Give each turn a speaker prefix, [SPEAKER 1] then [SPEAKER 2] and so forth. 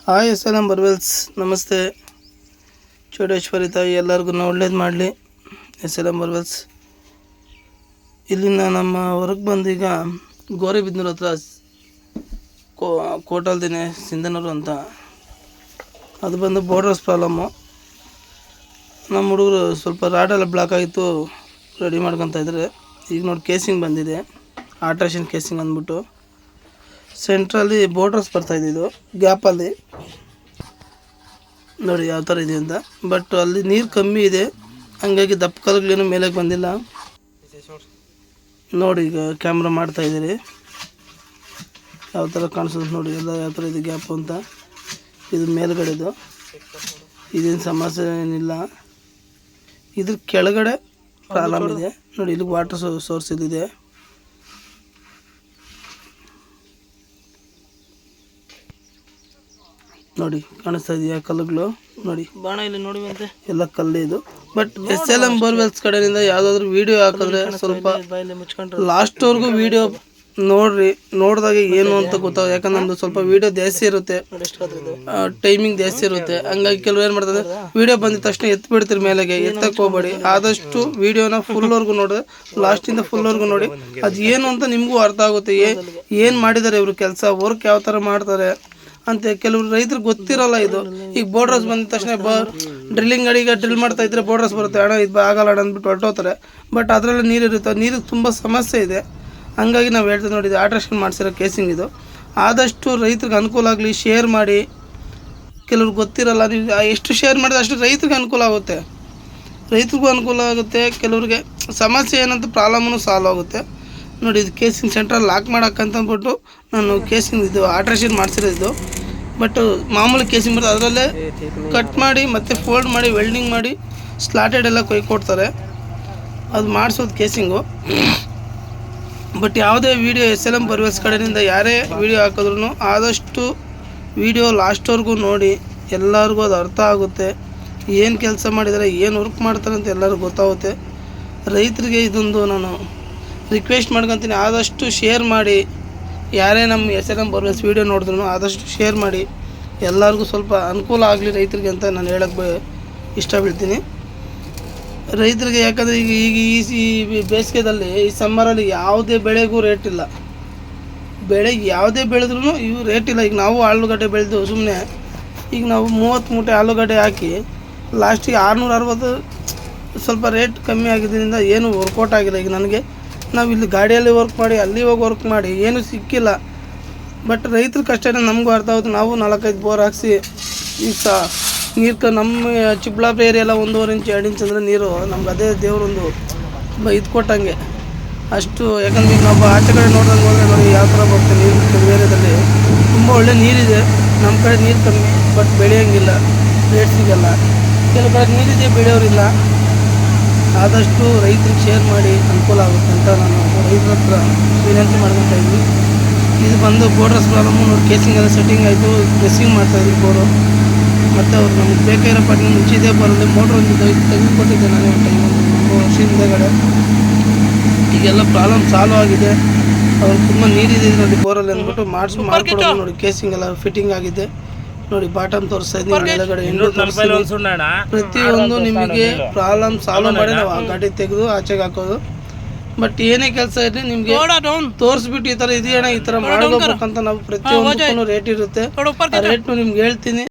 [SPEAKER 1] Hi ಅಸ್ಸಲಾಂ ಬರ್ವೆಲ್ಸ್, ನಮಸ್ತೆ. ಚೌಡೇಶ್ವರಿ ತಾಯಿ ಎಲ್ಲರಿಗೂ ಒಳ್ಳೇದು ಮಾಡಲಿ. ಅಸ್ಸಲಾಂ ಬರ್ವೆಲ್ಸ್. ಇಲ್ಲಿಂದ ನಮ್ಮ ಹೊರಗೆ ಬಂದೀಗ ಗೋರೆಬಿದನೂರು ಹತ್ರ ಕೋಟಲ್ದಿನೇ ಸಿಂಧನೂರು ಅಂತ, ಅದು ಬಂದು ಬೋರ್ಡರ್ಸ್ ಪ್ರಾಬ್ಲಮ್ಮು. ನಮ್ಮ ಹುಡುಗರು ಸ್ವಲ್ಪ ರಾಡೆಲ್ಲ ಬ್ಲಾಕ್ ಆಗಿತ್ತು, ರೆಡಿ ಮಾಡ್ಕೊತ ಇದ್ದಾರೆ. ಈಗ ನೋಡಿ ಕೇಸಿಂಗ್ ಬಂದಿದೆ, ಆಲ್ಟ್ರೇಷನ್ ಕೇಸಿಂಗ್ ಅಂದ್ಬಿಟ್ಟು. ಸೆಂಟ್ರಲ್ಲಿ ಬೋರ್ಡರ್ಸ್ ಬರ್ತಾಯಿದ್ದು ಗ್ಯಾಪಲ್ಲಿ ನೋಡಿ ಯಾವ ಥರ ಇದೆ ಅಂತ. ಬಟ್ ಅಲ್ಲಿ ನೀರು ಕಮ್ಮಿ ಇದೆ, ಹಂಗಾಗಿ ದಪ್ಪ ಕಲ್ಲುಗಳೇನು ಮೇಲೆ ಬಂದಿಲ್ಲ. ನೋಡಿ ಈಗ ಕ್ಯಾಮ್ರಾ ಮಾಡ್ತಾಯಿದ್ದೀರಿ, ಯಾವ ಥರ ಕಾಣಿಸೋದು ನೋಡಿ ಎಲ್ಲ ಯಾವ ಥರ ಇದೆ ಗ್ಯಾಪು ಅಂತ. ಇದು ಮೇಲ್ಗಡೆದು, ಇದೇನು ಸಮಸ್ಯೆ ಏನಿಲ್ಲ. ಇದ್ರ ಕೆಳಗಡೆ ಪ್ರಾಬ್ಲಮ್ ಇದೆ ನೋಡಿ. ಇಲ್ಲಿ ವಾಟರ್ ಸೋರ್ಸ್ ಇದಿದೆ ನೋಡಿ, ಕಾಣಿಸ್ತಾ ಇದೆಯಾ ಕಲ್ಲುಗಳು ನೋಡಿ, ಬಾಣ ಇಲ್ಲಿ ನೋಡಿ ಮತ್ತೆ ಎಲ್ಲ ಕಲ್ಲು ಇದು. ಬಟ್ SLM ಬೋರ್ವೆಲ್ಸ್ ಕಡೆಯಿಂದ ಯಾವುದಾದ್ರೂ ವಿಡಿಯೋ ಹಾಕಿದ್ರೆ ಸ್ವಲ್ಪ ಲಾಸ್ಟ್ವರೆಗೂ ವಿಡಿಯೋ ನೋಡ್ರಿ, ನೋಡಿದಾಗ ಏನು ಅಂತ ಗೊತ್ತಾಗ. ಯಾಕಂದ್ರೆ ನಮ್ದು ಸ್ವಲ್ಪ ವಿಡಿಯೋ ಜಾಸ್ತಿ ಇರುತ್ತೆ, ಟೈಮಿಂಗ್ ಜಾಸ್ತಿ ಇರುತ್ತೆ. ಹಂಗಾಗಿ ಕೆಲವು ಏನು ಮಾಡ್ತಾರೆ, ವಿಡಿಯೋ ಬಂದಿದ ತಕ್ಷಣ ಎತ್ತು ಬಿಡ್ತೀರಿ ಮೇಲೆಗೆ, ಎತ್ತಕ್ಕೆ ಹೋಗ್ಬೇಡಿ. ಆದಷ್ಟು ವಿಡಿಯೋನ ಫುಲ್ವರೆಗೂ ನೋಡಿದ್ರೆ, ಲಾಸ್ಟಿಂದ ಫುಲ್ವರೆಗೂ ನೋಡಿ, ಅದು ಏನು ಅಂತ ನಿಮಗೂ ಅರ್ಥ ಆಗುತ್ತೆ. ಏನು ಮಾಡಿದ್ದಾರೆ ಇವರು ಕೆಲಸ, ವರ್ಕ್ ಯಾವ ಥರ ಮಾಡ್ತಾರೆ ಅಂತ ಕೆಲವರು ರೈತರಿಗೆ ಗೊತ್ತಿರಲ್ಲ. ಇದು ಈಗ ಬೋರ್ಡರ್ಸ್ ಬಂದ ತಕ್ಷಣ ಡ್ರಿಲ್ಲಿಂಗ್ ಗಾಡಿಗೆ ಡ್ರಿಲ್ ಮಾಡ್ತಾ ಇದ್ರೆ ಬೋರ್ಡರ್ಸ್ ಬರುತ್ತೆ, ಅಣ್ಣ ಇದು ಆಗಲ್ಲ ಅಣ್ಣ ಅಂದ್ಬಿಟ್ಟು ಹೊರಟೋತಾರೆ. ಬಟ್ ಅದರಲ್ಲಿ ನೀರು ಇರುತ್ತೆ, ನೀರಿಗೆ ತುಂಬ ಸಮಸ್ಯೆ ಇದೆ. ಹಂಗಾಗಿ ನಾವು ಹೇಳ್ತೀವಿ ನೋಡಿ, ಇದು ಆಲ್ಟ್ರೇಷನ್ ಮಾಡಿಸಿರೋ ಕೇಸಿಂಗ್ ಇದು. ಆದಷ್ಟು ರೈತರಿಗೆ ಅನುಕೂಲ ಆಗಲಿ, ಶೇರ್ ಮಾಡಿ. ಕೆಲವ್ರಿಗೆ ಗೊತ್ತಿರಲ್ಲ, ನೀವು ಎಷ್ಟು ಶೇರ್ ಮಾಡಿದ್ರೆ ಅಷ್ಟು ರೈತರಿಗೆ ಅನುಕೂಲ ಆಗುತ್ತೆ, ರೈತರಿಗೂ ಅನುಕೂಲ ಆಗುತ್ತೆ. ಕೆಲವ್ರಿಗೆ ಸಮಸ್ಯೆ ಏನಂತ ಪ್ರಾಬ್ಲಮ್ನು ಸಾಲ್ವ್ ಆಗುತ್ತೆ ನೋಡಿ. ಇದು ಕೇಸಿಂಗ್ ಸೆಂಟ್ರಲ್ಲಿ ಲಾಕ್ ಮಾಡೋಕ್ಕಂತಂದ್ಬಿಟ್ಟು ನಾನು ಕೇಸಿಂಗ್ ಇದು ಆಲ್ಟ್ರೇಷನ್ ಮಾಡಿಸಿರೋದು. ಬಟ್ ಮಾಮೂಲಿ ಕೇಸಿಂಗ್ ಬರ್ತದೆ, ಅದರಲ್ಲೇ ಕಟ್ ಮಾಡಿ ಮತ್ತು ಫೋಲ್ಡ್ ಮಾಡಿ ವೆಲ್ಡಿಂಗ್ ಮಾಡಿ ಸ್ಲಾಟೆಡ್ ಎಲ್ಲ ಕೊಡ್ತಾರೆ, ಅದು ಮಾಡಿಸೋದು ಕೇಸಿಂಗು. ಬಟ್ ಯಾವುದೇ ವೀಡಿಯೋ SLM ಬೋರ್ವೆಲ್ಸ್ ಕಡೆಯಿಂದ ಯಾರೇ ವೀಡಿಯೋ ಹಾಕಿದ್ರೂ ಆದಷ್ಟು ವೀಡಿಯೋ ಲಾಸ್ಟ್ವರೆಗೂ ನೋಡಿ, ಎಲ್ಲರಿಗೂ ಅದು ಅರ್ಥ ಆಗುತ್ತೆ. ಏನು ಕೆಲಸ ಮಾಡಿದ್ದಾರೆ, ಏನು ವರ್ಕ್ ಮಾಡ್ತಾರೆ ಅಂತ ಎಲ್ಲರಿಗೂ ಗೊತ್ತಾಗುತ್ತೆ. ರೈತರಿಗೆ ಇದೊಂದು ನಾನು ರಿಕ್ವೆಸ್ಟ್ ಮಾಡ್ಕೊತೀನಿ, ಆದಷ್ಟು ಶೇರ್ ಮಾಡಿ. ಯಾರೇ ನಮ್ಮ SLM ಬೋರ್ವೆಲ್ಸ್ ವೀಡಿಯೋ ನೋಡಿದ್ರು ಆದಷ್ಟು ಶೇರ್ ಮಾಡಿ, ಎಲ್ಲರಿಗೂ ಸ್ವಲ್ಪ ಅನುಕೂಲ ಆಗಲಿ ರೈತರಿಗೆ ಅಂತ ನಾನು ಹೇಳೋಕ್ಕೆ ಇಷ್ಟಪಡ್ತೀನಿ ರೈತರಿಗೆ. ಯಾಕಂದರೆ ಈಗ ಈ ಬೇಸಿಗೆದಲ್ಲಿ, ಈ ಸಮ್ಮರಲ್ಲಿ ಯಾವುದೇ ಬೆಳೆಗೂ ರೇಟ್ ಇಲ್ಲ. ಬೆಳೆಗೆ ಯಾವುದೇ ಬೆಳೆದ್ರೂ ಇವು ರೇಟ್ ಇಲ್ಲ. ಈಗ ನಾವು ಆಲೂಗಡ್ಡೆ ಬೆಳೆದು ಸುಮ್ಮನೆ ಈಗ ನಾವು 30 ಮೂಟೆ ಆಲೂಗಡ್ಡೆ ಹಾಕಿ ಲಾಸ್ಟಿಗೆ 660 ಸ್ವಲ್ಪ ರೇಟ್ ಕಮ್ಮಿ ಆಗಿದ್ದರಿಂದ ಏನು ವರ್ಕೌಟ್ ಆಗಿಲ್ಲ. ಈಗ ನನಗೆ ನಾವು ಇಲ್ಲಿ ಗಾಡಿಯಲ್ಲಿ ವರ್ಕ್ ಮಾಡಿ, ಅಲ್ಲಿ ಹೋಗಿ ವರ್ಕ್ ಮಾಡಿ ಏನೂ ಸಿಕ್ಕಿಲ್ಲ. ಬಟ್ ರೈತರ ಕಷ್ಟನೇ ನಮಗೂ ಅರ್ಥ ಆಗುತ್ತೆ. ನಾವು 4-5 ಬೋರ್ ಹಾಕ್ಸಿ ಈಗ ನೀರು ನಮ್ಮ ಚಿಕ್ಕಬಳ್ಳಾಪುರ ಏರಿಯೆಲ್ಲ 1.5 ಇಂಚ್ 2 ಇಂಚ್ ಅಂದರೆ ನೀರು ನಮ್ಗೆ ಅದೇ ದೇವರೊಂದು ಇದು ಕೊಟ್ಟಂಗೆ ಅಷ್ಟು. ಯಾಕಂದ್ರೆ ಈಗ ನಾವು ಆಚೆ ಕಡೆ ನೋಡಿದಂಗೆ ಹೋದರೆ ನೋಡಿ ಯಾವ ಥರ ಬರುತ್ತೆ ನೀರು. ಕೆಲವು ಏರಿಯಾದಲ್ಲಿ ತುಂಬ ಒಳ್ಳೆ ನೀರಿದೆ, ನಮ್ಮ ಕಡೆ ನೀರು ಕಮ್ಮಿ, ಬಟ್ ಬೆಳೆಯೋಂಗಿಲ್ಲ, ರೇಟ್ ಸಿಗೋಲ್ಲ. ಕೆಲವು ಕಡೆ ನೀರಿದೆ, ಬೆಳೆಯೋರಿಲ್ಲ. ಆದಷ್ಟು ರೈತರಿಗೆ ಶೇರ್ ಮಾಡಿ, ಅನುಕೂಲ ಆಗುತ್ತೆ ಅಂತ ನಾನು ರೈತರ ಹತ್ರ ವಿನಂತಿ ಮಾಡ್ಕೊತಾ ಇದ್ವಿ. ಇದು ಬಂದು ಬೋರ್ಡರ್ಸ್ ಪ್ರಾಬ್ಲಮ್ಮು ನೋಡಿ. ಕೇಸಿಂಗ್ ಎಲ್ಲ ಸೆಟ್ಟಿಂಗ್ ಆಯಿತು, ಡ್ರೆಸ್ಸಿಂಗ್ ಮಾಡ್ತಾಯಿದ್ವಿ ಬೋರು. ಮತ್ತು ಅವ್ರು ನಮ್ಗೆ ಬೇಕಾಗಿರೋ ಪಟ್ಟಿನ ಮುಂಚಿದೆ ಬರೋದು ಮೋಟ್ರ್ ಒಂದು ತೆಗೆದುಕೊಟ್ಟಿದ್ದೆ ನಾನೇ ಒಂದು ಟೈಮ್, 3 ವರ್ಷ ಹಿಂದೆಗಡೆ. ಈಗೆಲ್ಲ ಪ್ರಾಬ್ಲಮ್ ಸಾಲ್ವ್ ಆಗಿದೆ. ಅವ್ರು ತುಂಬ ನೀರಿದೆ ನೋಡಿ ಬೋರಲ್ಲಿ ಅಂದ್ಬಿಟ್ಟು ಮಾಡಿಕೊಡೋದು ನೋಡಿ. ಕೇಸಿಂಗ್ ಎಲ್ಲ ಫಿಟ್ಟಿಂಗ್ ಆಗಿದೆ ನೋಡಿ. ಬಾಟಮ್ ತೋರಿಸ್ತಾ ಇದ್ದೀನಿ, ಮೇಲೆಗಡೆ ಪ್ರತಿಯೊಂದು ನಿಮಗೆ ಪ್ರಾಬ್ಲಮ್ ಸಾಲ್ವ್ ಮಾಡಿ ನಾವು ಆ ಗಾಡಿ ತೆಗೆದು ಆಚೆಗೆ ಹಾಕೋದು. ಬಟ್ ಏನೇ ಕೆಲಸ ಇರಲಿ ನಿಮಗೆ ತೋರಿಸ್ಬಿಟ್ಟು ಈ ಥರ ಇದೆಯಣ್ಣ, ಈ ಥರ ಮಾಡ್ಕೋಬೇಕಂತ ನಾವು ಪ್ರತಿಯೊಂದು ರೇಟ್ ಇರುತ್ತೆ. ಆ ರೇಟ್ನು ನಿಮ್ಗೆ ಹೇಳ್ತೀನಿ.